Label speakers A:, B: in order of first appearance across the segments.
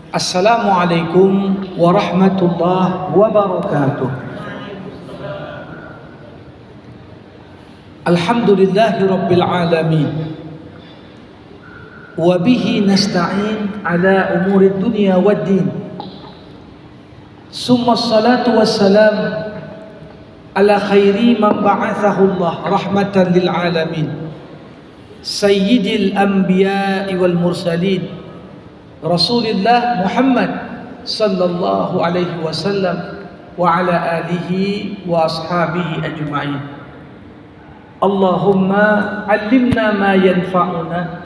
A: Assalamualaikum warahmatullahi wabarakatuh. Alhamdulillahi rabbil alamin. Wa bihi nasta'in ala umuri dunya waddin. Summa salatu wassalam ala khairi man ba'athahu Allah rahmatan lil alamin. Sayyidil anbiya'i wal mursalin Rasulullah Muhammad sallallahu alaihi wasallam wa ala alihi wa ashabihi ajma'in. Allahumma 'allimna ma yanfa'una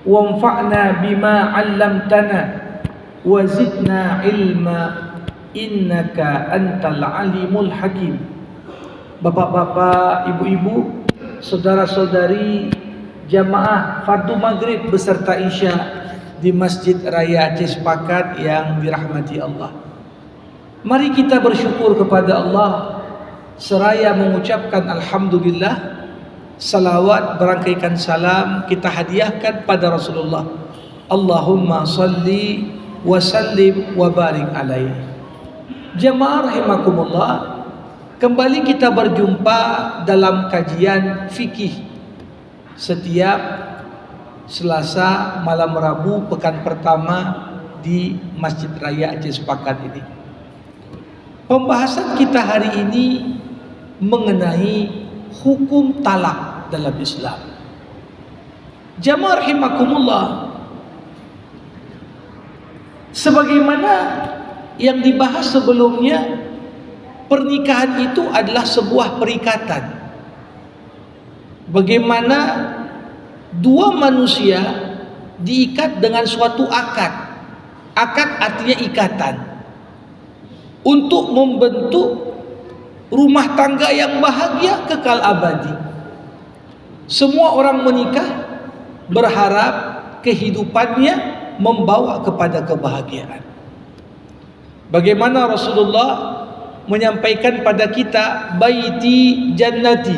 A: wanfa'na bima 'allamtana wa zidna 'ilma innaka antal alimul hakim. Bapak-bapak, ibu-ibu, saudara-saudari jamaah fardu maghrib beserta isya di Masjid Raya Aceh Sepakat yang dirahmati Allah. Mari kita bersyukur kepada Allah seraya mengucapkan alhamdulillah. Salawat berangkaikan salam kita hadiahkan pada Rasulullah. Allahumma salli wa sallim wa barik alaihi. Jamaah rahimakumullah, kembali kita berjumpa dalam kajian fikih setiap Selasa malam Rabu pekan pertama di Masjid Raya Aceh Sepakat ini. Pembahasan kita hari ini mengenai hukum talak dalam Islam. Jamaah rahimakumullah, sebagaimana yang dibahas sebelumnya, pernikahan itu adalah sebuah perikatan. Bagaimana dua manusia diikat dengan suatu akad. Akad artinya ikatan untuk membentuk rumah tangga yang bahagia kekal abadi. Semua orang menikah berharap kehidupannya membawa kepada kebahagiaan. Bagaimana Rasulullah menyampaikan pada kita, baiti jannati,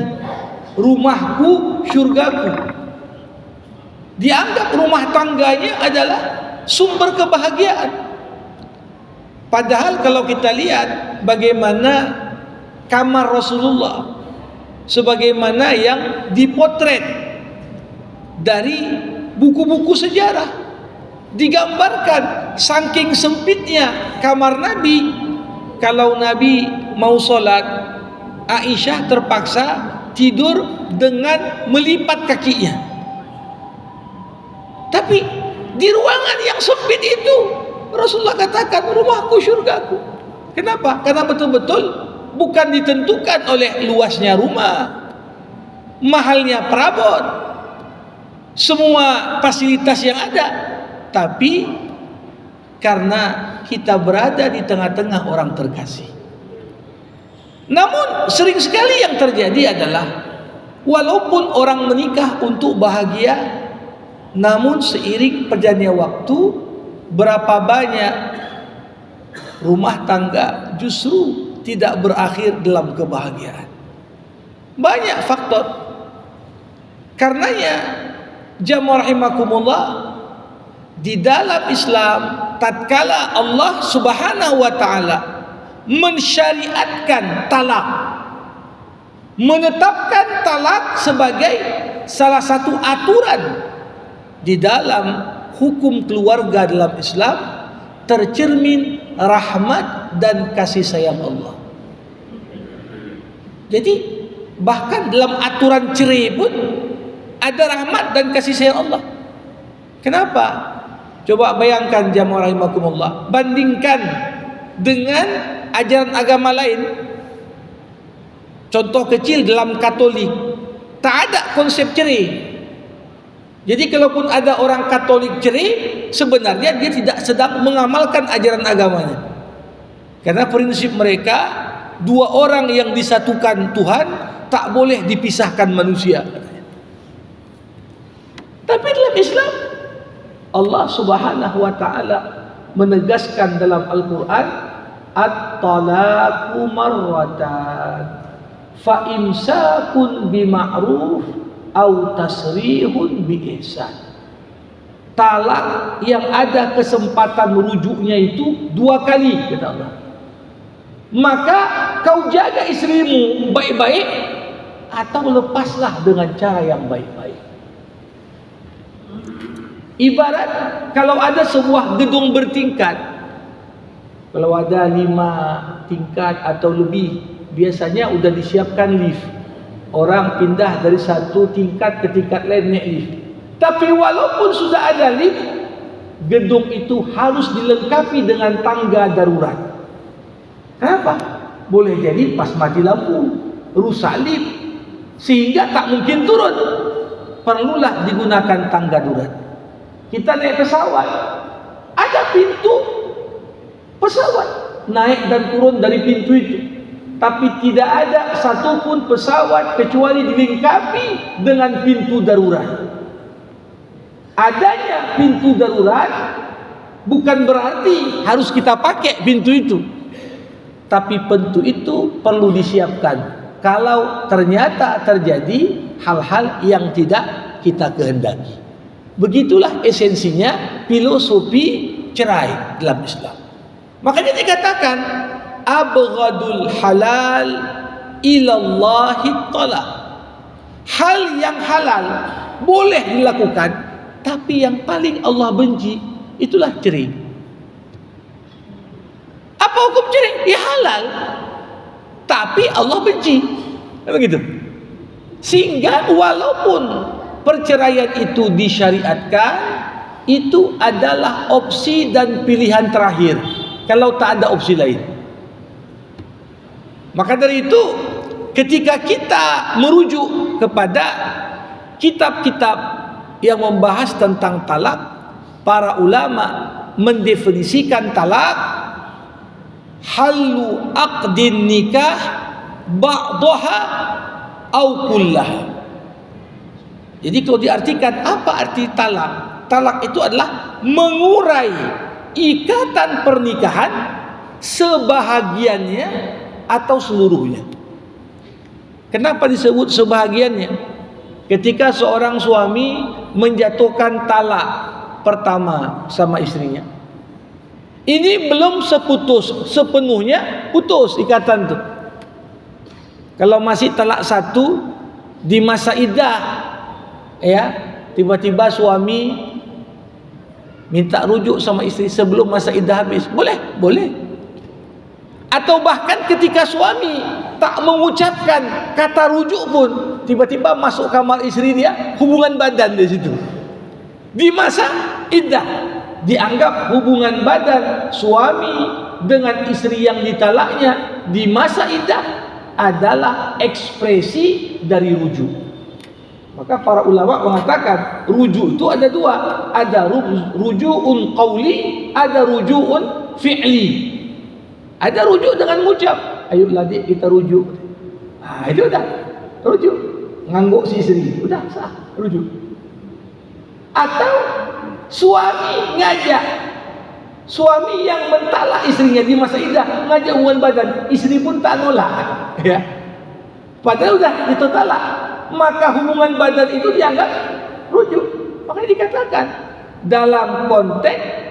A: rumahku syurgaku. Dianggap rumah tangganya adalah sumber kebahagiaan. Padahal kalau kita lihat bagaimana kamar Rasulullah, sebagaimana yang dipotret dari buku-buku sejarah, digambarkan saking sempitnya kamar Nabi. Kalau Nabi mau sholat, Aisyah terpaksa tidur dengan melipat kakinya. Tapi di ruangan yang sempit itu Rasulullah katakan rumahku syurgaku. Kenapa? Karena betul-betul bukan ditentukan oleh luasnya rumah, mahalnya perabot, semua fasilitas yang ada, tapi karena kita berada di tengah-tengah orang terkasih. Namun sering sekali yang terjadi adalah walaupun orang menikah untuk bahagia, namun seiring perjalannya waktu, berapa banyak rumah tangga justru tidak berakhir dalam kebahagiaan. Banyak faktor. Karenanya jamaah rahimakumullah, di dalam Islam tatkala Allah Subhanahu wa taala mensyariatkan talak, menetapkan talak sebagai salah satu aturan di dalam hukum keluarga dalam Islam, tercermin rahmat dan kasih sayang Allah. Jadi bahkan dalam aturan cerai pun ada rahmat dan kasih sayang Allah. Kenapa? Coba bayangkan jamaah rahimakumullah, bandingkan dengan ajaran agama lain. Contoh kecil, dalam Katolik tak ada konsep cerai. Jadi kalaupun ada orang Katolik cerai, sebenarnya dia tidak sedang mengamalkan ajaran agamanya. Karena prinsip mereka, dua orang yang disatukan Tuhan tak boleh dipisahkan manusia. Tapi dalam Islam, Allah Subhanahu wa taala menegaskan dalam Al-Qur'an, at-talaqu marratan fa imsakun bima'ruf au tasrihun bi ihsan. talak yang ada kesempatan merujuknya itu 2 kali, kata Allah. Maka kau jaga istrimu baik-baik atau lepaslah dengan cara yang baik-baik. Ibarat kalau ada sebuah gedung bertingkat, kalau ada 5 tingkat atau lebih, biasanya udah disiapkan lift. Orang pindah dari satu tingkat ke tingkat lain naik lift. Tapi walaupun sudah ada lift, gedung itu harus dilengkapi dengan tangga darurat. Kenapa? Boleh jadi pas mati lampu, rusak lift, sehingga tak mungkin turun. Perlulah digunakan tangga darurat. Kita naik pesawat, ada pintu pesawat, naik dan turun dari pintu itu. Tapi tidak ada satupun pesawat kecuali dilengkapi dengan pintu darurat. Adanya pintu darurat bukan berarti harus kita pakai pintu itu, tapi pintu itu perlu disiapkan kalau ternyata terjadi hal-hal yang tidak kita kehendaki. Begitulah esensinya filosofi cerai dalam Islam. Makanya dikatakan abghadul halal ilallahi talaq. Hal yang halal boleh dilakukan, tapi yang paling Allah benci itulah cerai. Apa hukum cerai? Ya halal, tapi Allah benci. Begitu. Sehingga walaupun perceraian itu disyariatkan, itu adalah opsi dan pilihan terakhir kalau tak ada opsi lain. Maka dari itu, ketika kita merujuk kepada kitab-kitab yang membahas tentang talak, para ulama mendefinisikan talak halu aqdin nikah ba'daha au kullaha. Jadi kalau diartikan apa arti talak? Talak itu adalah mengurai ikatan pernikahan sebahagiannya atau seluruhnya. Kenapa disebut sebahagiannya? Ketika seorang suami menjatuhkan talak pertama sama istrinya, ini belum sepenuhnya putus ikatan itu. Kalau masih talak 1 di masa iddah, ya, tiba-tiba suami minta rujuk sama istri sebelum masa iddah habis, boleh. Atau bahkan ketika suami tak mengucapkan kata rujuk pun, tiba-tiba masuk kamar istri dia, hubungan badan di situ. Di masa iddah dianggap hubungan badan suami dengan istri yang ditalaknya di masa iddah adalah ekspresi dari rujuk. Maka para ulama mengatakan rujuk itu ada 2, ada rujuun qauli, ada rujuun fi'li. Ada rujuk dengan ngucap, ayolah dik kita rujuk. Itu udah rujuk, ngangguk si istri, udah sah rujuk. Atau suami ngajak, suami yang mentalak istrinya di masa iddah ngajak hubungan badan, istri pun tak nolak, ya. Padahal udah itu talak, maka hubungan badan itu dianggap rujuk. Makanya dikatakan dalam konteks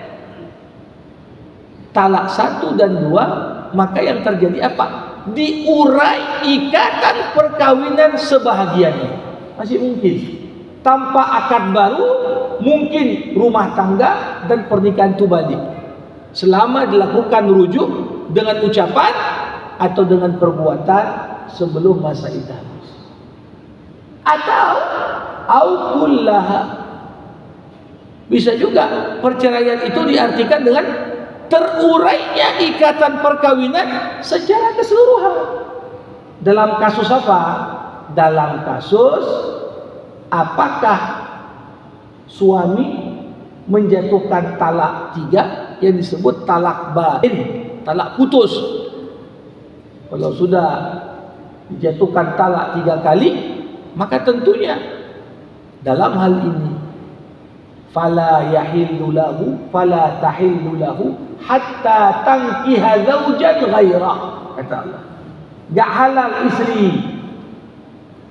A: talak 1 dan 2, maka yang terjadi apa? Diurai ikatan perkawinan sebahagiannya. Masih mungkin tanpa akad baru, mungkin rumah tangga dan pernikahan itu balik selama dilakukan rujuk dengan ucapan atau dengan perbuatan sebelum masa iddah. Atau aukullaha, bisa juga perceraian itu diartikan dengan terurainya ikatan perkawinan secara keseluruhan. Dalam kasus apa? Dalam kasus apakah suami menjatuhkan talak 3 yang disebut talak bain, talak putus. Kalau sudah dijatuhkan talak 3 kali, maka tentunya dalam hal ini fala yahillu lahu fala tahillu lahu hatta tankiha zawjan ghairah, kata Allah. Gak halal istri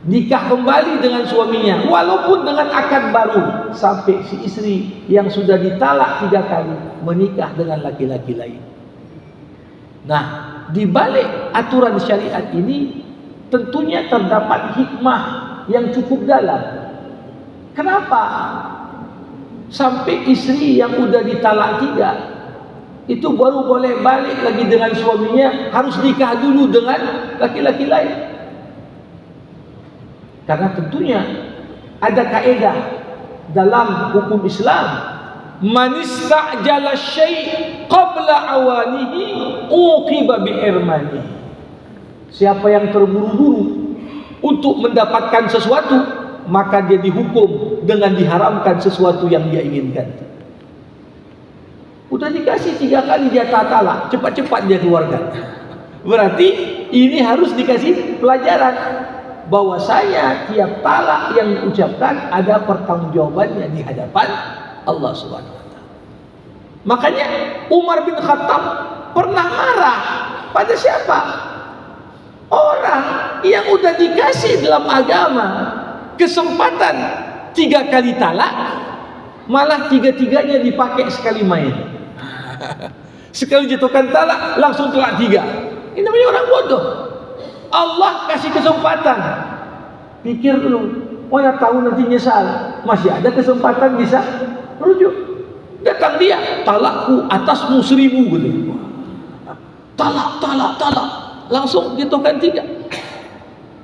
A: nikah kembali dengan suaminya walaupun dengan akad baru, sampai si istri yang sudah ditalak 3 kali menikah dengan laki-laki lain. Nah, di balik aturan syariat ini tentunya terdapat hikmah yang cukup dalam. Kenapa sampai istri yang udah ditalak 3 itu baru boleh balik lagi dengan suaminya, harus nikah dulu dengan laki-laki lain? Karena tentunya ada kaedah dalam hukum Islam, man ista'jala syai' qabla awanihi uqiba bi irmanihi. Siapa yang terburu-buru untuk mendapatkan sesuatu, maka dia dihukum dengan diharamkan sesuatu yang dia inginkan. Udah dikasih 3 kali jatah talak, cepat-cepat dia keluarkan. Berarti ini harus dikasih pelajaran bahwasanya tiap talak yang diucapkan ada pertanggungjawabannya di hadapan Allah Subhanahu wa taala. Makanya Umar bin Khattab pernah marah pada siapa? Orang yang udah dikasih dalam agama kesempatan 3 kali talak, malah 3-tiganya dipakai sekali main. Sekali jatuhkan talak langsung talak 3. Ini namanya orang bodoh. Allah kasih kesempatan, pikir dulu, mana tahu nanti nyesal. Masih ada kesempatan bisa rujuk. Datang dia, talakku atasmu 1000 gitu. Talak, langsung jatuhkan 3.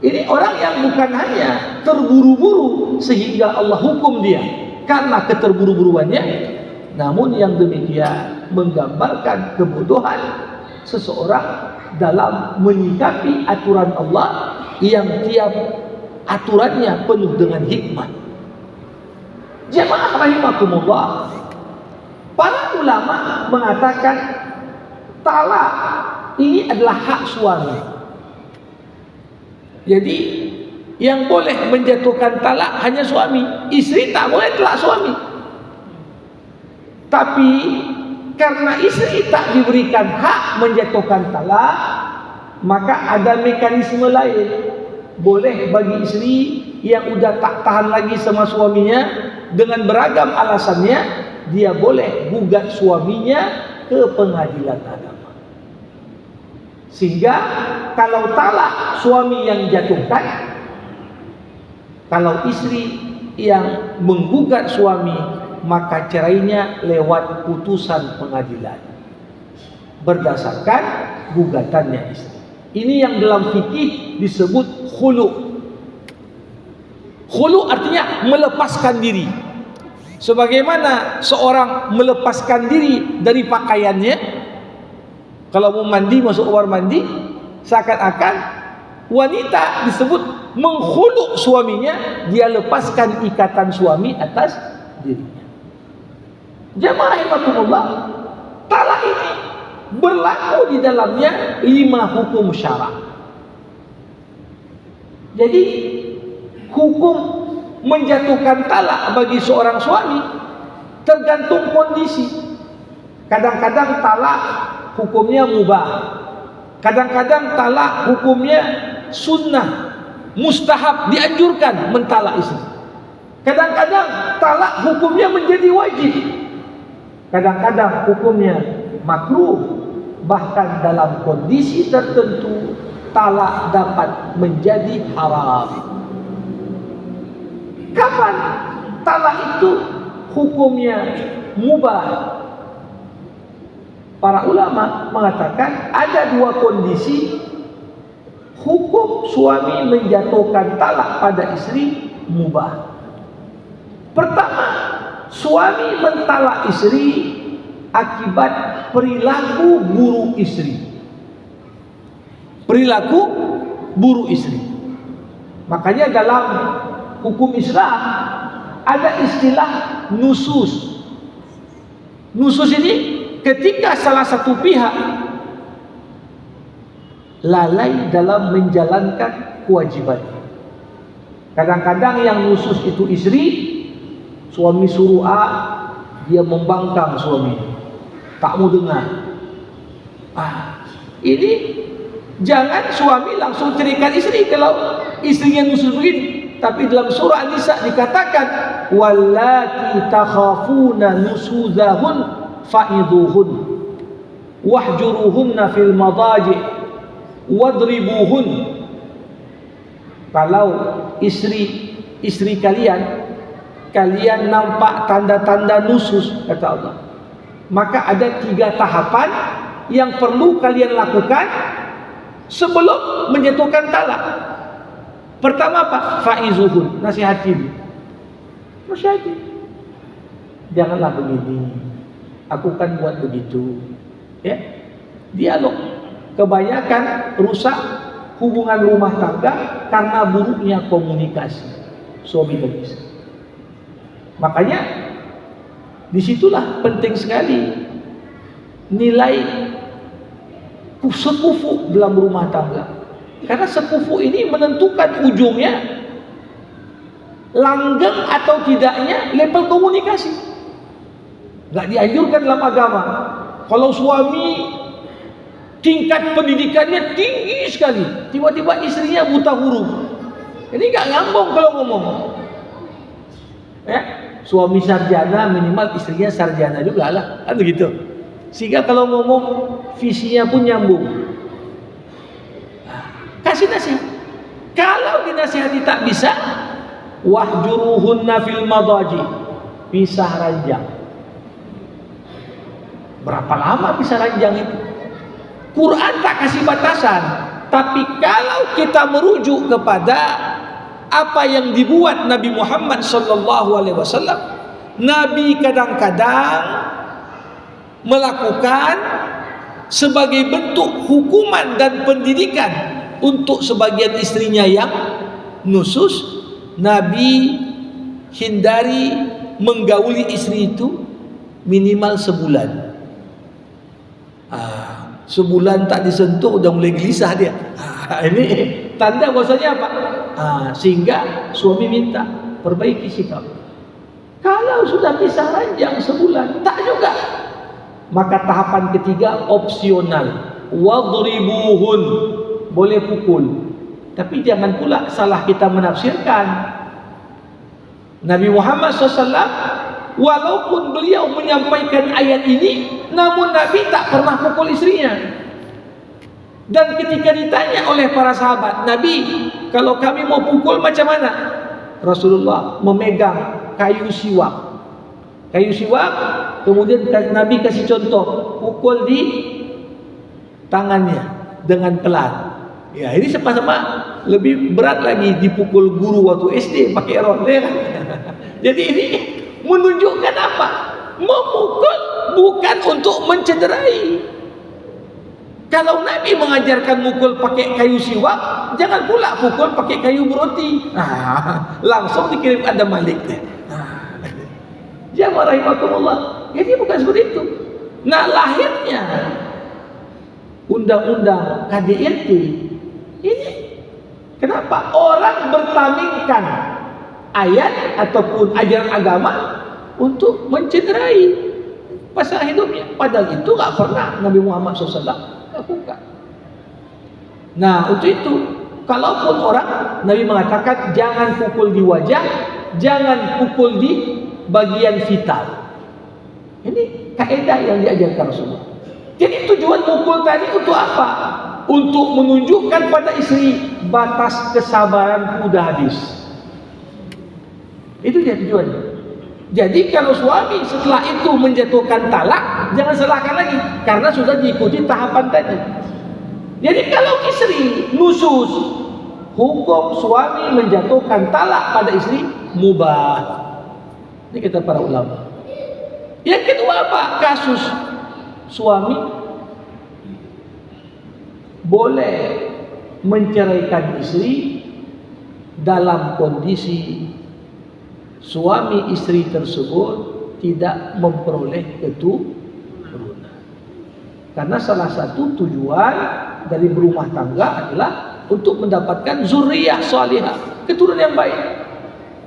A: Ini orang yang bukan hanya terburu-buru sehingga Allah hukum dia karena keterburu-buruannya, namun yang demikian menggambarkan kebodohan seseorang dalam menyikapi aturan Allah yang tiap aturannya penuh dengan hikmah. Jemaah rahimakumullah, para ulama mengatakan talak ini adalah hak suami. Jadi yang boleh menjatuhkan talak hanya suami, istri tak boleh talak suami. Tapi karena istri tak diberikan hak menjatuhkan talak, maka ada mekanisme lain. Boleh bagi istri yang udah tak tahan lagi sama suaminya, dengan beragam alasannya, dia boleh gugat suaminya ke pengadilan agama. Sehingga kalau talak suami yang jatuhkan, kalau istri yang menggugat suami, maka cerainya lewat putusan pengadilan berdasarkan gugatannya istri. Ini yang dalam fikih disebut khulu. Khulu artinya melepaskan diri. Sebagaimana seorang melepaskan diri dari pakaiannya, kalau mau mandi masuk kamar mandi, seakan-akan wanita disebut menghulu suaminya, dia lepaskan ikatan suami atas dirinya. Jemaah rahimakumullah, talak ini berlaku di dalamnya 5 hukum syarak. Jadi hukum menjatuhkan talak bagi seorang suami tergantung kondisi. Kadang-kadang talak hukumnya mubah, kadang-kadang talak hukumnya sunnah, mustahab, dianjurkan mentalak istri. Kadang-kadang talak hukumnya menjadi wajib, kadang-kadang hukumnya makruh. Bahkan dalam kondisi tertentu talak dapat menjadi haram. Kapan talak itu hukumnya mubah? Para ulama mengatakan ada 2 kondisi hukum suami menjatuhkan talak pada istri mubah. Pertama, suami mentalak istri akibat perilaku buruk istri. Perilaku buruk istri. Makanya dalam hukum Islam ada istilah nusus. Nusus ini ketika salah satu pihak lalai dalam menjalankan kewajiban. Kadang-kadang yang nusus itu istri, suami suruh A, dia membangkang suami, tak mau dengar. Ini Jangan suami langsung ceraikan istri kalau istrinya nusus begini. Tapi dalam surah An-Nisa dikatakan, wallati takhafuna nusuzahun fa'idhuhun wahjuruhunna fil madaji wadribuhun. Kalau istri kalian nampak tanda-tanda nusus, kata Allah, maka ada 3 tahapan yang perlu kalian lakukan sebelum menjatuhkan talak. Pertama apa? Fa'izuhun, nasihati. Janganlah begini, aku kan buat begitu. Ya, dialog. Kebanyakan rusak hubungan rumah tangga karena buruknya komunikasi suami dan istri. Makanya disitulah penting sekali nilai sekufu dalam rumah tangga. Karena sekufu ini menentukan ujungnya langgeng atau tidaknya level komunikasi. Gak dianjurkan dalam agama. Kalau suami tingkat pendidikannya tinggi sekali, tiba-tiba istrinya buta huruf, ini gak ngambung kalau ngomong. Ya, suami sarjana minimal istrinya sarjana juga lah, kan begitu. Sehingga kalau ngomong visinya pun nyambung. Kasih nasihat. Kalau dinasihati tak bisa, wahjuruhunna fil madaji, pisah ranjang. Berapa lama pisah ranjang itu? Quran tak kasih batasan. Tapi kalau kita merujuk kepada apa yang dibuat Nabi Muhammad SAW, Nabi kadang-kadang melakukan sebagai bentuk hukuman dan pendidikan untuk sebagian istrinya yang nusus. Nabi hindari menggauli istri itu minimal sebulan. Sebulan tak disentuh udah mulai gelisah dia. Ini tanda bahwasanya apa? Sehingga suami minta perbaiki sikap. Kalau sudah pisah ranjang sebulan tak juga, maka tahapan ketiga opsional, wadribuhun, boleh pukul. Tapi jangan pula salah kita menafsirkan. Nabi Muhammad SAW walaupun beliau menyampaikan ayat ini, namun Nabi tak pernah pukul istrinya. Dan ketika ditanya oleh para sahabat, Nabi, kalau kami mau pukul macam mana? Rasulullah memegang kayu siwak. Kayu siwak, kemudian Nabi kasih contoh, pukul di tangannya dengan pelan. Ya, ini sama-sama lebih berat lagi dipukul guru waktu SD pakai rod. Jadi ini menunjukkan apa? Memukul bukan untuk mencederai. Kalau Nabi mengajarkan mukul pakai kayu siwak, jangan pula pukul pakai kayu beroti. Langsung dikirim ada Malik. Jamaah rahimakumullah. Jadi bukan seperti itu. Nah, lahirnya undang-undang KDRT ini kenapa orang bertamingkan ayat ataupun ajaran agama untuk mencederai pasangan hidupnya, padahal itu nggak pernah Nabi Muhammad SAW lakukan. Nah, untuk itu kalaupun orang, Nabi mengatakan jangan pukul di wajah, jangan pukul di bagian vital. Ini kaidah yang diajarkan Rasulullah. Jadi tujuan pukul tadi untuk apa? Untuk menunjukkan pada istri batas kesabaran udah habis. Itu dia tujuannya. Jadi kalau suami setelah itu menjatuhkan talak, jangan salahkan lagi karena sudah diikuti tahapan tadi. Jadi kalau istri nusus, hukum suami menjatuhkan talak pada istri mubah. Ini kata para ulama. Yang kedua apa? Kasus suami boleh menceraikan istri dalam kondisi suami istri tersebut tidak memperoleh keturunan. Karena salah satu tujuan dari berumah tangga adalah untuk mendapatkan zuriyah salihah, keturunan yang baik.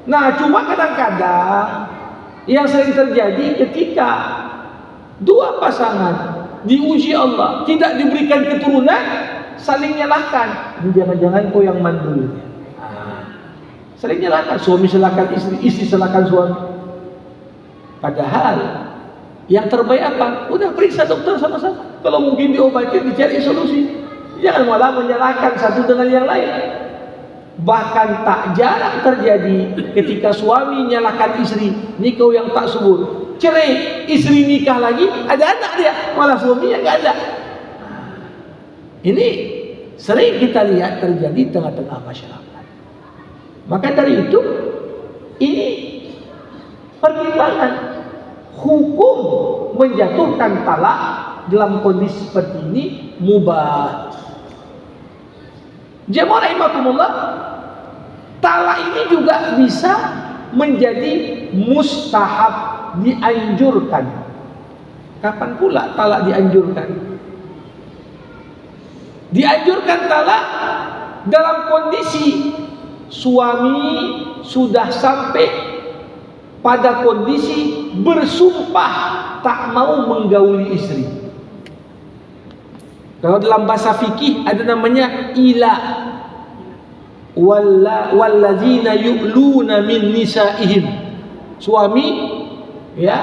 A: Nah, cuma kadang-kadang yang sering terjadi ketika dua pasangan diuji Allah tidak diberikan keturunan, saling nyalahkan. Ini jangan-jangan kau yang mandul. Saling nyalahkan, suami salahkan istri, istri salahkan suami. Padahal yang terbaik apa? Udah periksa dokter sama-sama. Kalau mungkin diobati, dicari solusi. Jangan malah menyalahkan satu dengan yang lain. Bahkan tak jarang terjadi ketika suami nyalahkan istri, "Ini kau yang tak subur." Cerai, istri nikah lagi, ada anak dia, malah suaminya nggak ada. Ini sering kita lihat terjadi di tengah-tengah masyarakat. Maka dari itu, ini pertimbangan hukum menjatuhkan talak dalam kondisi seperti ini mubah. Jemaah rahimakumullah, talak ini juga bisa menjadi mustahab, dianjurkan. Kapan pula talak dianjurkan? Dianjurkan talak dalam kondisi suami sudah sampai pada kondisi bersumpah tak mau menggauli istri. Kalau dalam bahasa fikih ada namanya ila, wallazina yu'luna min nisaihim. Suami ya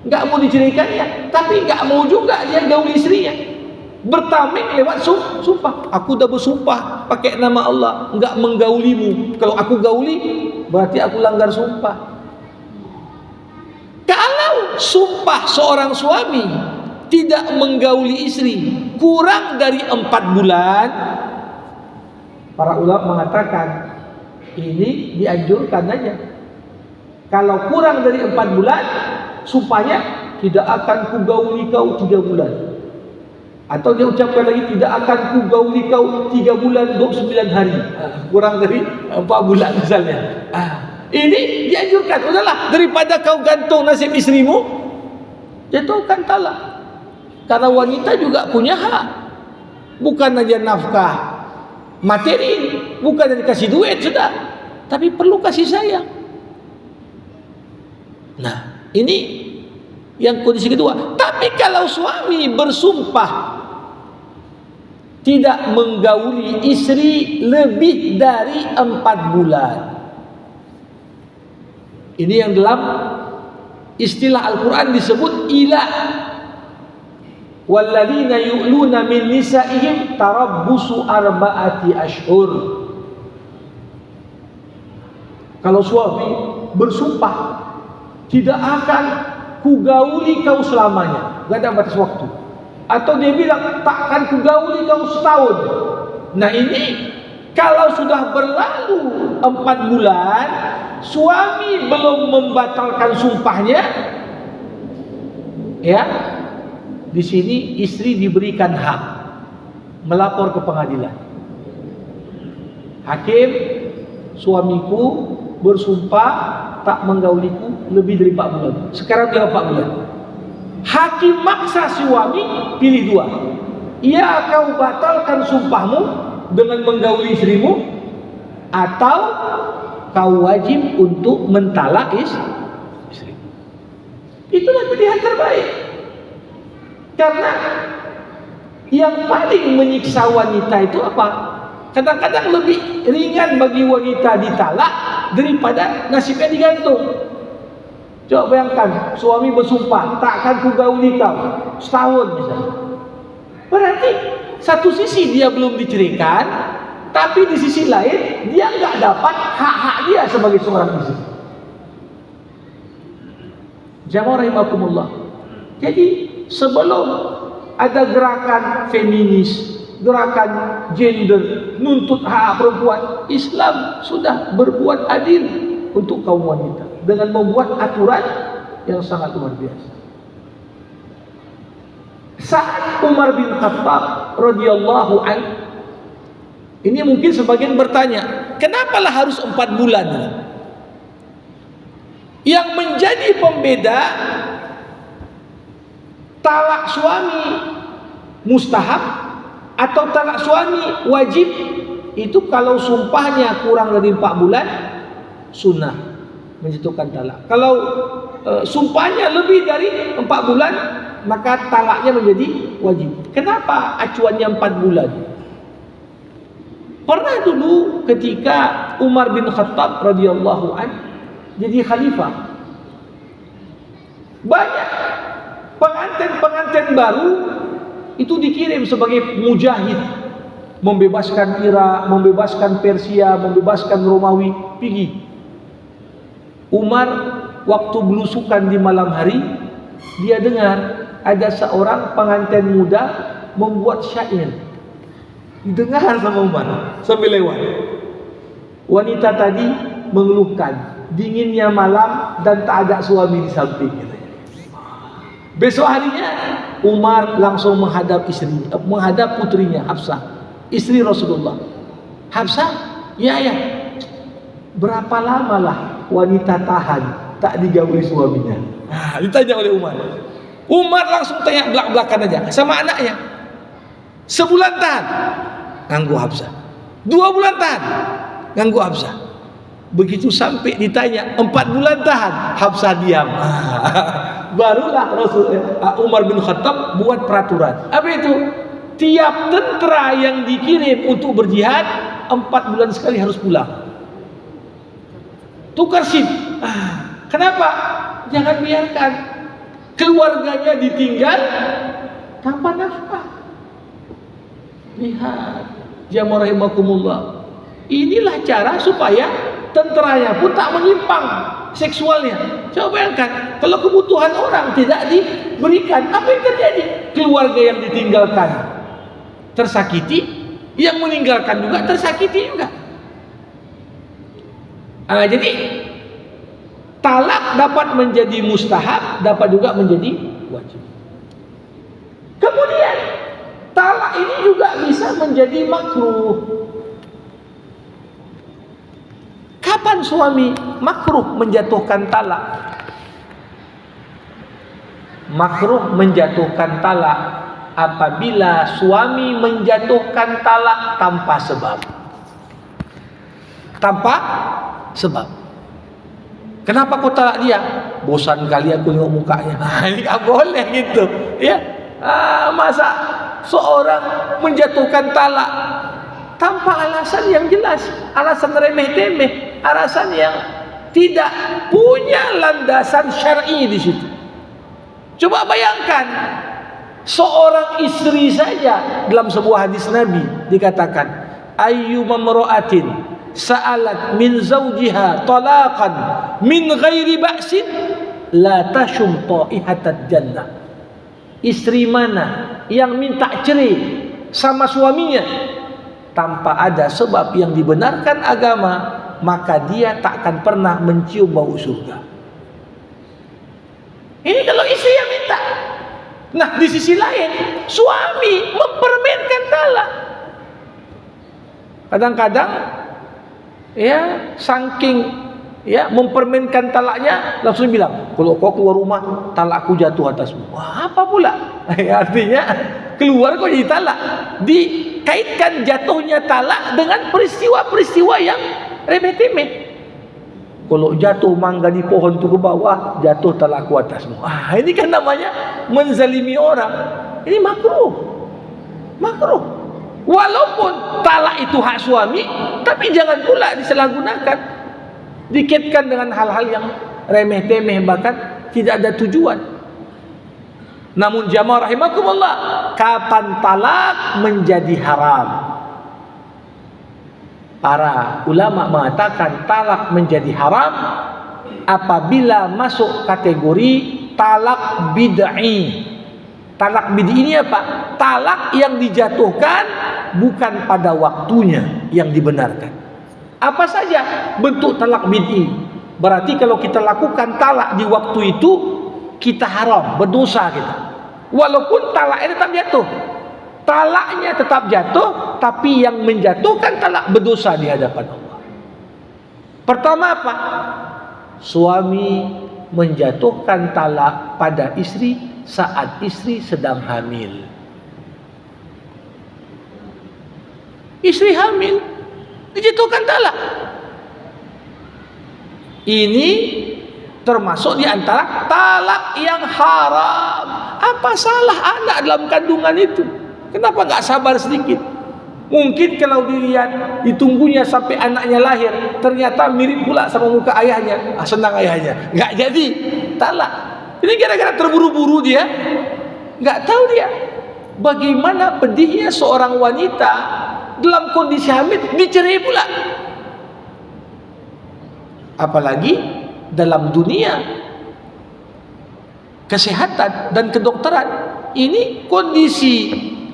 A: nggak mau diceraikan ya, tapi nggak mau juga dia gauli istrinya. Bertameng lewat sumpah. Aku udah bersumpah pakai nama Allah nggak menggaulimu. Kalau aku gauli berarti aku langgar sumpah. Kalau sumpah seorang suami tidak menggauli istri kurang dari 4 bulan, para ulama mengatakan ini dianjurkan aja. Kalau kurang dari 4 bulan, sumpahnya tidak akan kugauli kau 3 bulan. Atau dia ucapkan lagi tidak akan kugauli kau 3 bulan 29 hari. Kurang dari 4 bulan misalnya. Ini dianjurkan. Udahlah, daripada kau gantung nasib istrimu, jatuhkan talak. Karena wanita juga punya hak. Bukan aja nafkah materi, bukan aja dikasih duit sudah, tapi perlu kasih sayang. Nah, ini yang kondisi kedua. Tapi kalau suami bersumpah tidak menggauli istri lebih dari 4 bulan, ini yang dalam istilah Al-Quran disebut ila. Walladzina yu'luna min nisaihim tarabbusu 4 ashhur. Kalau suami bersumpah tidak akan kugauli kau selamanya, gak ada batas waktu. Atau dia bilang tak akan kugauli kau setahun. Nah ini kalau sudah berlalu 4 bulan, suami belum membatalkan sumpahnya, ya, di sini istri diberikan hak melapor ke pengadilan. Hakim, suamiku bersumpah tak menggauliku lebih dari 4 bulan. Sekarang dia 4 bulan. Hakim maksa suami pilih 2. Ya kau batalkan sumpahmu dengan menggauli istrimu, atau kau wajib untuk mentalak istri. Itulah pilihan terbaik. Karena yang paling menyiksa wanita itu apa? Kadang-kadang lebih ringan bagi wanita ditalak daripada nasibnya digantung. Coba bayangkan, suami bersumpah tak akan kugauli kau setahun misalnya. Berarti satu sisi dia belum diceraikan, tapi di sisi lain dia nggak dapat hak-hak dia sebagai seorang istri. Jamaah rahimakumullah. Jadi sebelum ada gerakan feminis, gerakan gender, nuntut hak perempuan, Islam sudah berbuat adil untuk kaum wanita dengan membuat aturan yang sangat luar biasa. Saat Umar bin Khattab radhiyallahu anhu, ini mungkin sebagian bertanya, kenapalah harus 4 bulan? Yang menjadi pembeda talak suami mustahab atau talak suami wajib, itu kalau sumpahnya kurang dari 4 bulan sunnah menjatuhkan talak. Kalau sumpahnya lebih dari 4 bulan maka talaknya menjadi wajib. Kenapa acuannya 4 bulan? Pernah dulu ketika Umar bin Khattab radhiyallahu an jadi khalifah, banyak pengantin-pengantin baru itu dikirim sebagai mujahid, membebaskan Irak, membebaskan Persia, membebaskan Romawi. Pergi. Umar waktu belusukan di malam hari, dia dengar ada seorang pengantin muda membuat syair. Didengar sama Umar sambil lewat. Wanita tadi mengeluhkan dinginnya malam dan tak ada suami di samping. Besok harinya Umar langsung menghadap putrinya Hafsah, istri Rasulullah. Hafsah, ya. Berapa lamalah wanita tahan tak digauli suaminya? Ditanya oleh Umar. Umar langsung tanya belak-belakan aja sama anaknya. Sebulan tahan, ganggu Hafsah. 2 bulan tahan, ganggu Hafsah. Begitu sampai ditanya 4 bulan tahan, Hafsah diam. Barulah Umar bin Khattab buat peraturan. Apa itu? Tiap tentara yang dikirim untuk berjihad 4 bulan sekali harus pulang. Tukar SIM. Kenapa? Jangan biarkan keluarganya ditinggal tanpa nafkah. Lihat, jamaah rahimakumullah. Inilah cara supaya tentaranya pun tak menyimpang seksualnya. Coba bayangkan, kalau kebutuhan orang tidak diberikan, apa yang terjadi? Keluarga yang ditinggalkan tersakiti, yang meninggalkan juga tersakiti juga. Jadi talak dapat menjadi mustahab, dapat juga menjadi wajib. Kemudian talak ini juga bisa menjadi makruh. Kapan suami makruh menjatuhkan talak? Makruh menjatuhkan talak apabila suami menjatuhkan talak tanpa sebab. Tanpa sebab. Kenapa kau talak dia? Bosan kali aku tengok mukanya. Ini tak boleh gitu, ya. Masa seorang menjatuhkan talak tanpa alasan yang jelas, alasan remeh-temeh, alasan yang tidak punya landasan syar'i di situ. Coba bayangkan, seorang istri saja dalam sebuah hadis Nabi dikatakan, ayyuma mar'atin sa'alat min zawjiha talaqan min ghairi ba'sin la tashum ta'ihatat jannah. Istri mana yang minta cerai sama suaminya tanpa ada sebab yang dibenarkan agama, maka dia tak akan pernah mencium bau surga. Ini kalau istri yang minta. Nah, di sisi lain suami mempermainkan talak. Kadang-kadang ya saking ya mempermainkan talaknya, langsung bilang, kalau kau keluar rumah talakku jatuh atasmu. Wah, apa pula? Artinya keluar kau jadi talak. Dikaitkan jatuhnya talak dengan peristiwa-peristiwa yang remeh-temeh. Kalau jatuh mangga di pohon tu ke bawah, jatuh talakku atasmu. Ini kan namanya menzalimi orang. Ini makruh. Makruh. Walaupun talak itu hak suami, tapi jangan pula disalahgunakan, dikaitkan dengan hal-hal yang remeh-temeh, bahkan tidak ada tujuan. Namun jamaah rahimakumullah, kapan talak menjadi haram? Para ulama mengatakan talak menjadi haram apabila masuk kategori talak bid'i. Talak bid'i ini apa? Talak yang dijatuhkan bukan pada waktunya yang dibenarkan. Apa saja bentuk talak bid'i? Berarti kalau kita lakukan talak di waktu itu, kita haram, berdosa kita. Walaupun talaknya tetap jatuh. Talaknya tetap jatuh, tapi yang menjatuhkan talak berdosa di hadapan Allah. Pertama apa? Suami menjatuhkan talak pada istri saat istri sedang hamil. Istri hamil dijatuhkan talak. Ini termasuk di antara talak yang haram. Apa salah anak dalam kandungan itu? Kenapa nggak sabar sedikit? Mungkin kalau dilihat, ditunggunya sampai anaknya lahir, ternyata mirip pula sama muka ayahnya. Senang ayahnya, nggak jadi, talak. Ini gara-gara terburu-buru dia, nggak tahu dia bagaimana pedihnya seorang wanita dalam kondisi hamil dicerai pula. Apalagi dalam dunia kesehatan dan kedokteran, ini kondisi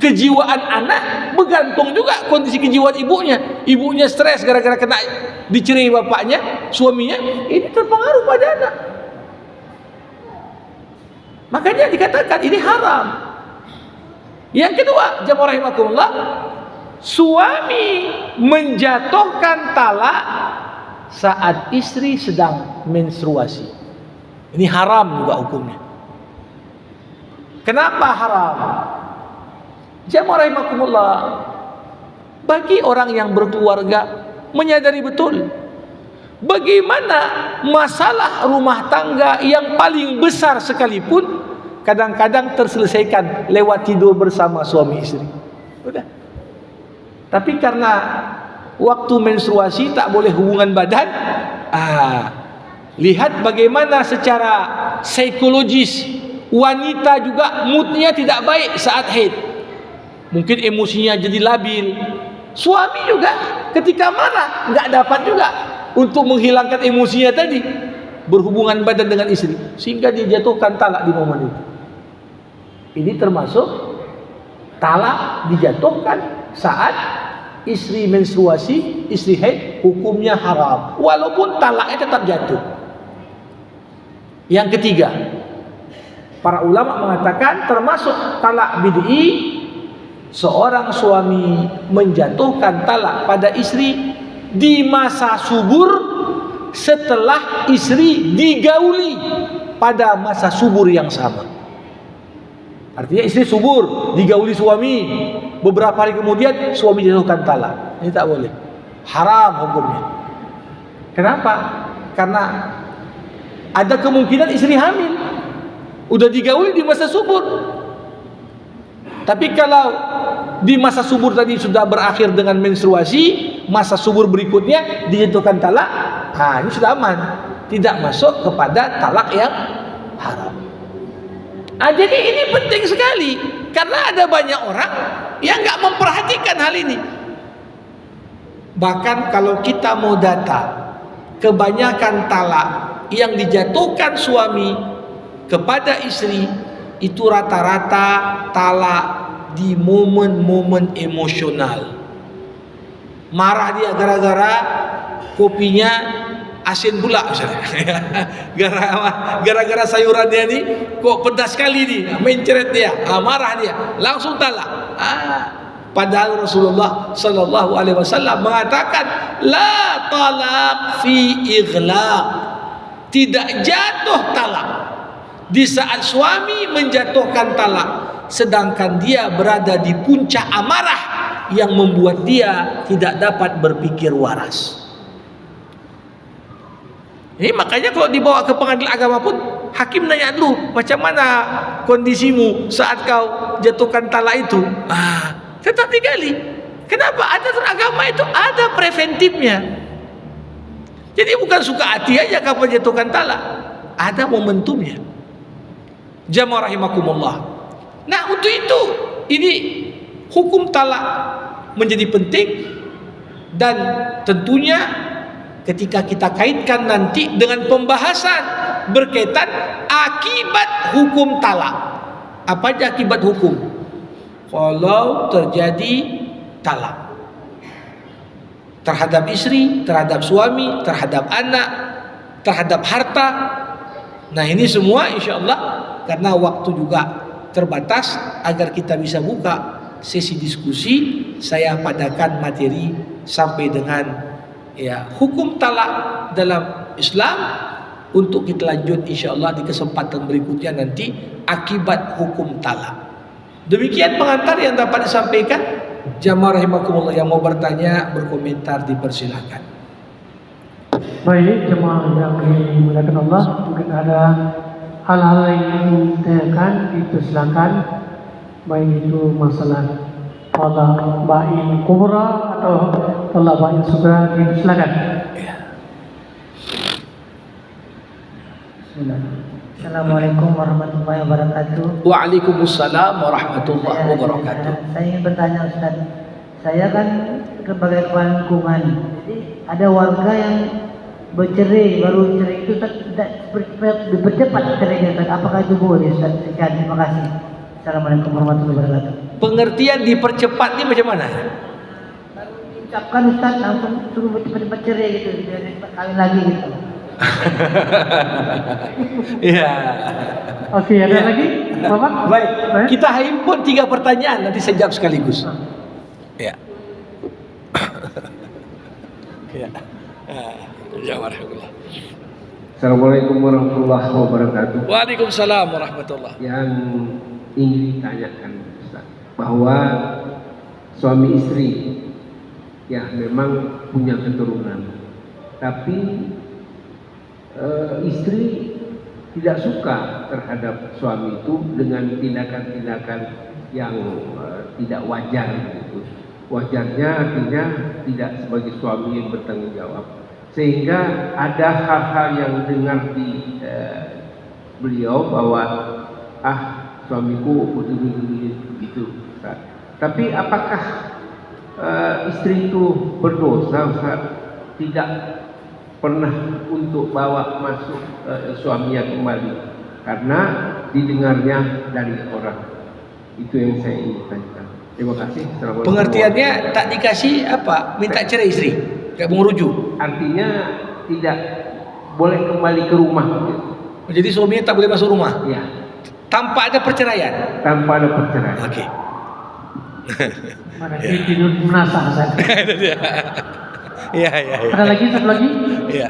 A: kejiwaan anak bergantung juga kondisi kejiwaan ibunya. Ibunya stres gara-gara kena dicerai bapaknya, suaminya, ini terpengaruh pada anak. Makanya dikatakan ini haram. Yang kedua, jamaah rahimakumullah, suami menjatuhkan talak saat istri sedang menstruasi. Ini haram juga hukumnya. Kenapa haram? Jamaah rahimakumullah, bagi orang yang berkeluarga menyadari betul bagaimana masalah rumah tangga yang paling besar sekalipun kadang-kadang terselesaikan lewat tidur bersama suami istri. Udah. Tapi karena waktu menstruasi tak boleh hubungan badan, lihat bagaimana secara psikologis wanita juga moodnya tidak baik saat haid. Mungkin emosinya jadi labil. Suami juga ketika marah nggak dapat juga untuk menghilangkan emosinya tadi, berhubungan badan dengan istri, sehingga dijatuhkan talak di momen itu. Ini termasuk talak dijatuhkan saat istri menstruasi, istri haid, hukumnya haram, walaupun talaknya tetap jatuh. Yang ketiga, para ulama mengatakan termasuk talak bid'i, seorang suami menjatuhkan talak pada istri di masa subur setelah istri digauli pada masa subur yang sama. Artinya istri subur, digauli suami, beberapa hari kemudian suami jatuhkan talak. Ini tak boleh, haram hukumnya. Kenapa? Karena ada kemungkinan istri hamil, udah digauli di masa subur. Tapi kalau di masa subur tadi sudah berakhir dengan menstruasi, masa subur berikutnya dijatuhkan talak, ini sudah aman, tidak masuk kepada talak yang haram. Jadi ini penting sekali, karena ada banyak orang yang nggak memperhatikan hal ini. Bahkan kalau kita mau data, kebanyakan talak yang dijatuhkan suami kepada istri itu rata-rata talak di momen-momen emosional. Marah dia gara-gara kopinya asin pula misalnya. Gara-gara sayurannya ini kok pedas sekali nih, mencret dia, marah dia, langsung talak. Padahal Rasulullah sallallahu alaihi wasallam mengatakan la talaq fi ighlaq. Tidak jatuh talak di saat suami menjatuhkan talak sedangkan dia berada di puncak amarah yang membuat dia tidak dapat berpikir waras. Ini makanya kalau dibawa ke pengadilan agama pun hakim nanya dulu, macam mana kondisimu saat kau jatuhkan talak itu? Tetap digali. Kenapa? Aturan agama itu ada preventifnya. Jadi bukan suka hati aja kapan jatuhkan talak, ada momentumnya. Jamaah rahimakumullah. Nah, untuk itu ini hukum talak menjadi penting, dan tentunya ketika kita kaitkan nanti dengan pembahasan berkaitan akibat hukum talak. Apa aja akibat hukum kalau terjadi talak terhadap istri, terhadap suami, terhadap anak, terhadap harta. Nah, ini semua insyaallah, karena waktu juga terbatas, agar kita bisa buka sesi diskusi, saya padakan materi sampai dengan hukum talak dalam Islam, untuk kita lanjut insyaallah di kesempatan berikutnya nanti akibat hukum talak. Demikian pengantar yang dapat disampaikan. Jamaah rahimakumullah, yang mau bertanya, berkomentar, dipersilakan.
B: Baik, jemaah yang dimuliakan Allah, mungkin ada hal-hal yang ingin ditanyakan dipersilakan, baik itu masalah talaq ba'in kubra atau talaq ba'in sugra, dipersilakan.
C: Assalamualaikum warahmatullahi wabarakatuh.
A: Waalaikumsalam warahmatullahi wabarakatuh.
C: Saya ingin bertanya Ustaz, saya kan sebagai kepala lingkungan, jadi ada warga yang bercerai, baru cerai itu tidak bercepat cerainya, Ustaz. Apakah itu boleh Ustaz? Sekian, terima kasih. Assalamualaikum warahmatullahi wabarakatuh.
A: Pengertian dipercepat ini macam mana?
C: Baru diucapkan Ustaz langsung suruh cepat-cepat cerai gitu, biar cepat kawin lagi gitu.
A: Ya.
B: Oke, ada lagi Bapak?
A: Baik, kita himpun 3 pertanyaan, nanti saya jawab sekaligus. Ya. Ya. Ya, warahmatullah.
D: Assalamualaikum warahmatullahi wabarakatuh.
A: Waalaikumsalam warahmatullah.
D: Yang ingin ditanyakan Ustaz, bahwa suami istri ya memang punya keturunan, tapi istri tidak suka terhadap suami itu dengan tindakan-tindakan yang tidak wajar gitu. Wajarnya artinya tidak sebagai suami yang bertanggung jawab, sehingga ada hal-hal yang dengar di beliau bahwa suamiku begini gitu. Tapi apakah istri itu berdosa Ustaz? Tidak pernah untuk bawa masuk suaminya kembali karena didengarnya dari orang. Itu yang saya ingin tanyakan. Terima kasih.
A: Pengertiannya tak dikasih apa? Minta cerai istri, gak mau rujuk.
D: Artinya tidak boleh kembali ke rumah.
A: Jadi suaminya tak boleh masuk rumah.
D: Ya.
A: Tanpa ada perceraian.
D: Tanpa ada perceraian.
A: Oke.
B: Mana tidur menasah Ustaz.
A: Iya.
B: Ada lagi, satu lagi?
A: Iya.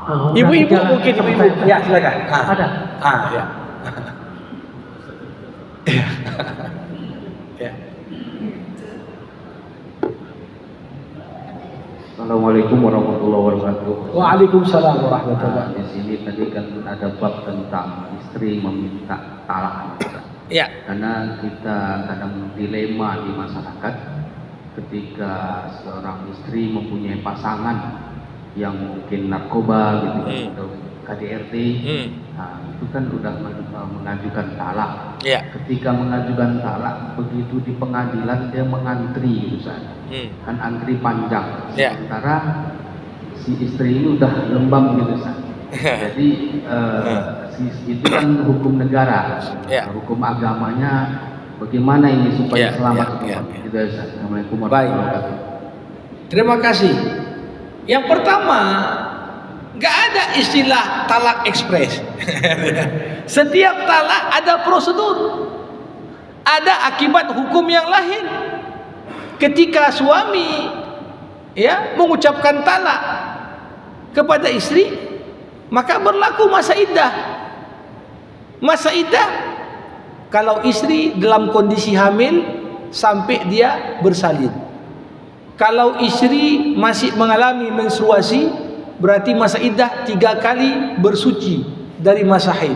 B: Udah
A: Ibu-ibu
B: berjalan.
A: mungkin ibu-ibu. Ya, silakan.
B: Ada.
A: Ya. Ya.
E: Assalamualaikum warahmatullahi wabarakatuh.
A: Waalaikumsalam warahmatullahi
E: Di sini tadi kan ada bab tentang istri meminta talak.
A: Ya.
E: Karena kita kadang dilema di masyarakat ketika seorang istri mempunyai pasangan yang mungkin narkoba gitu atau KDRT, nah, itu kan udah mengajukan talak.
A: Ya.
E: Ketika mengajukan talak, begitu di pengadilan dia mengantri gitu kan antri panjang.
A: Ya.
E: Sementara si istri ini udah lembam gitu Jadi itu kan hukum negara,
A: Ya.
E: hukum agamanya. Bagaimana ini supaya selamat semua? Gitu, Assalamualaikum warahmatullahi wabarakatuh.
A: Terima kasih. Yang pertama, nggak ada istilah talak ekspres. Setiap talak ada prosedur, ada akibat hukum yang lahir. Ketika suami mengucapkan talak kepada istri, maka berlaku masa iddah. Masa iddah kalau istri dalam kondisi hamil sampai dia bersalin. Kalau istri masih mengalami menstruasi, berarti masa iddah 3 kali bersuci dari masa haid.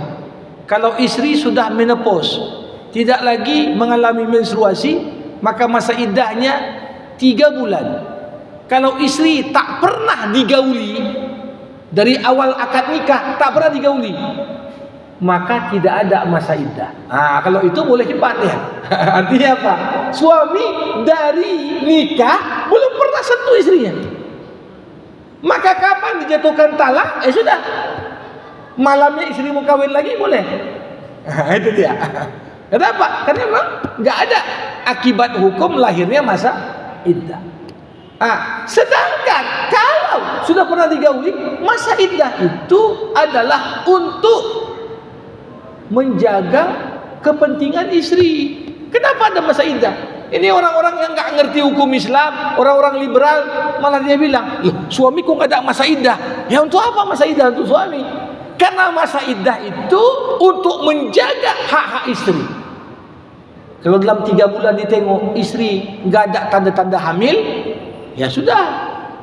A: Kalau istri sudah menopause, tidak lagi mengalami menstruasi, maka masa iddahnya 3 bulan. Kalau istri tak pernah digauli dari awal akad nikah, tak pernah digauli, maka tidak ada masa iddah. Kalau itu boleh cepat ya. Artinya apa? Suami dari nikah belum pernah sentuh istrinya. Maka kapan dijatuhkan talak? Sudah. Malamnya istri mau kawin lagi boleh. Itu dia. Kenapa? Karena memang nggak ada akibat hukum lahirnya masa iddah. Sedangkan kalau sudah pernah digauli, masa iddah itu adalah untuk menjaga kepentingan istri. Kenapa ada masa iddah? Ini orang-orang yang nggak ngerti hukum Islam, orang-orang liberal, malah dia bilang, loh, suamiku nggak ada masa iddah. Ya untuk apa masa iddah untuk suami? Karena masa iddah itu untuk menjaga hak-hak istri. Kalau dalam 3 bulan ditengok istri nggak ada tanda-tanda hamil, ya sudah,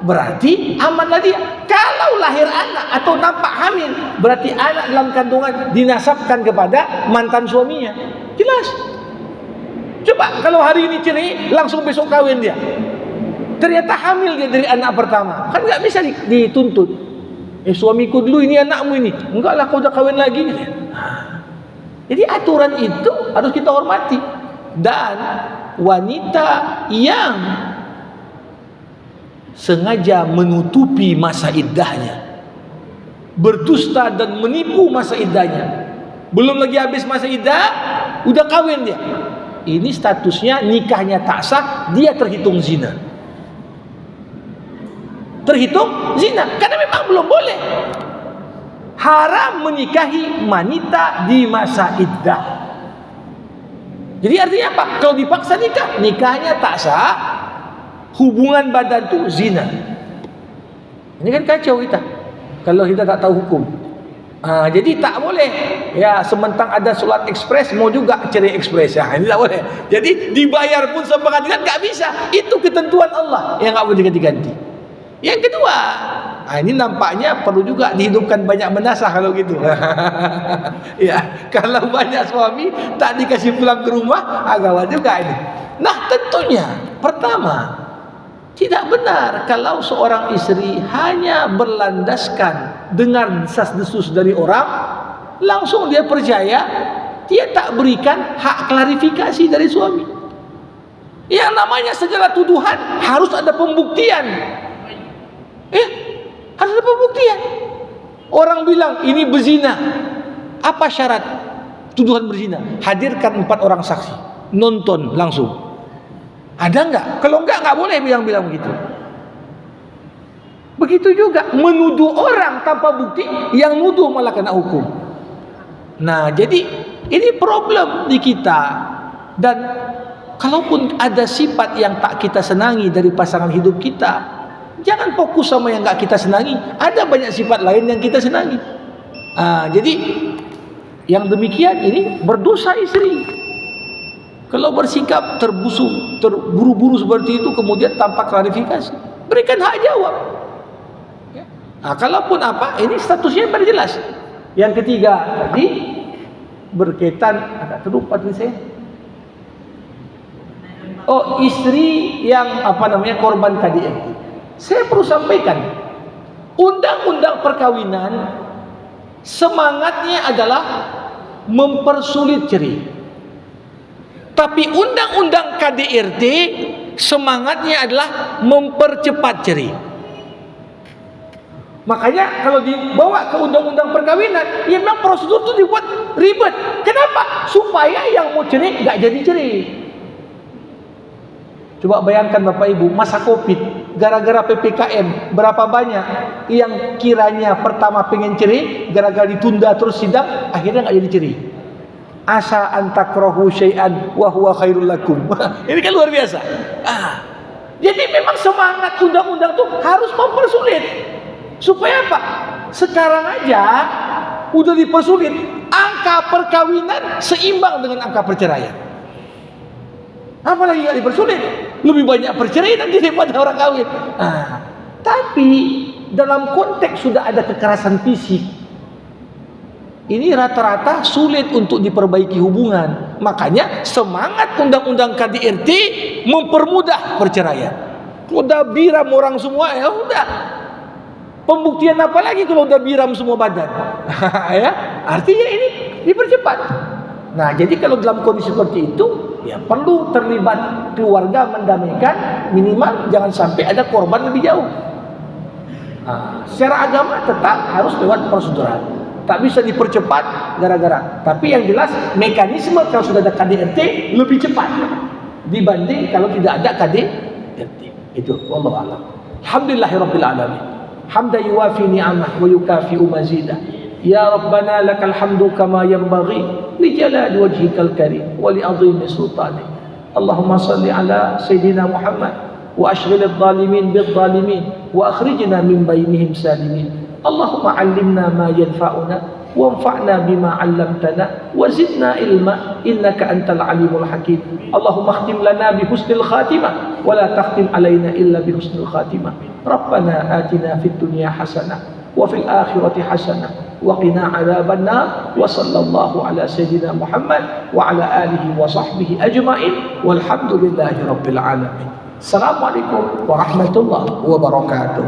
A: berarti amanlah dia. Kalau Kalau lahir anak atau nampak hamil, berarti anak dalam kandungan dinasabkan kepada mantan suaminya. Jelas. Coba kalau hari ini cerai, langsung besok kawin dia. Ternyata hamil dia dari anak pertama. Kan nggak bisa dituntut. Suamiku dulu, ini anakmu ini. Enggak lah, kau udah kawin lagi. Jadi aturan itu harus kita hormati. Dan wanita yang sengaja menutupi masa iddahnya, berdusta dan menipu masa iddahnya, belum lagi habis masa iddah udah kawin dia, ini statusnya nikahnya tak sah, dia terhitung zina. Terhitung zina karena memang belum boleh. Haram menikahi wanita di masa iddah. Jadi artinya apa? Kalau dipaksa nikah, nikahnya tak sah, hubungan badan itu zina. Ini kan kacau kita kalau kita tak tahu hukum. Jadi tak boleh ya, sementang ada solat ekspres mau juga cerai ekspres ya, ini tak boleh. Jadi dibayar pun sama pengadilan tak bisa. Itu ketentuan Allah yang tak boleh diganti-ganti. Yang kedua, ini nampaknya perlu juga dihidupkan banyak menasah kalau gitu. Ya, kalau banyak suami tak dikasih pulang ke rumah, agak juga ini. Nah, tentunya pertama, tidak benar kalau seorang istri hanya berlandaskan dengar desas-desus dari orang, langsung dia percaya, dia tak berikan hak klarifikasi dari suami. Yang namanya segala tuduhan harus ada pembuktian. Harus ada pembuktian. Orang bilang ini berzina. Apa syarat tuduhan berzina? Hadirkan 4 orang saksi, nonton langsung. Ada enggak? Kalau enggak boleh bilang begitu. Begitu juga menuduh orang tanpa bukti, yang nuduh malah kena hukum. Nah, jadi ini problem di kita. Dan kalaupun ada sifat yang tak kita senangi dari pasangan hidup kita, jangan fokus sama yang enggak kita senangi. Ada banyak sifat lain yang kita senangi. Jadi yang demikian ini berdosa istri. Kalau bersikap terburu-buru seperti itu, kemudian tanpa klarifikasi, berikan hak jawab. Kalaupun apa, ini statusnya baru jelas. Yang ketiga tadi berkaitan, agak terlupa tadi saya. Istri yang korban KDRT. Saya perlu sampaikan, undang-undang perkawinan semangatnya adalah mempersulit cerai. Tapi undang-undang KDRT semangatnya adalah mempercepat cerai. Makanya kalau dibawa ke undang-undang perkawinan, ya memang prosedur itu dibuat ribet. Kenapa? Supaya yang mau cerai nggak jadi cerai. Coba bayangkan Bapak Ibu, masa Covid, gara-gara PPKM, berapa banyak yang kiranya pertama pengen cerai, gara-gara ditunda terus sidang, akhirnya nggak jadi cerai. Asa antakrahu syai'an wa huwa khairul lakum. Ini kan luar biasa. Jadi memang semangat undang-undang itu harus mempersulit. Supaya apa? Sekarang aja udah dipersulit, angka perkawinan seimbang dengan angka perceraian. Apalagi nggak dipersulit, lebih banyak perceraian daripada orang kawin. Tapi dalam konteks sudah ada kekerasan fisik, ini rata-rata sulit untuk diperbaiki hubungan. Makanya semangat undang-undang KDRT mempermudah perceraian. Udah biram orang semua, ya udah. Pembuktian apa lagi kalau udah biram semua badan? Ya, artinya ini dipercepat. Nah, jadi kalau dalam kondisi seperti itu, ya perlu terlibat keluarga mendamaikan, minimal jangan sampai ada korban lebih jauh. Secara agama tetap harus lewat prosedural. Tak bisa dipercepat gara-gara. Tapi yang jelas mekanisme kalau sudah ada KDRT lebih cepat dibanding kalau tidak ada KDRT. Itu wallahu a'lam. Alhamdulillahirabbil alamin. Hamdan yuwafi ni'amah wa yukafi'u mazidah. Ya Rabbana lakal hamdu kama yanbaghi li jalali wajhikal karim wa li 'azimi sultanik. Allahumma salli ala sayyidina Muhammad wa ashghil adh-dhalimin bidh-dhalimin wa akhrijna min bainihim salimin. Allahumma 'allimna ma yanfa'una وانفعنا بما علمتنا وزدنا علما إنك أنت العليم الحكيم اللهم اختم لنا بحسن الخاتمة ولا تختم علينا إلا بحسن الخاتمة ربنا آتنا في الدنيا حسنة وفي الآخرة حسنة وقنا عذاب النار وصلى الله على سيدنا محمد وعلى آله وصحبه أجمعين والحمد لله رب العالمين. السلام عليكم ورحمة الله وبركاته.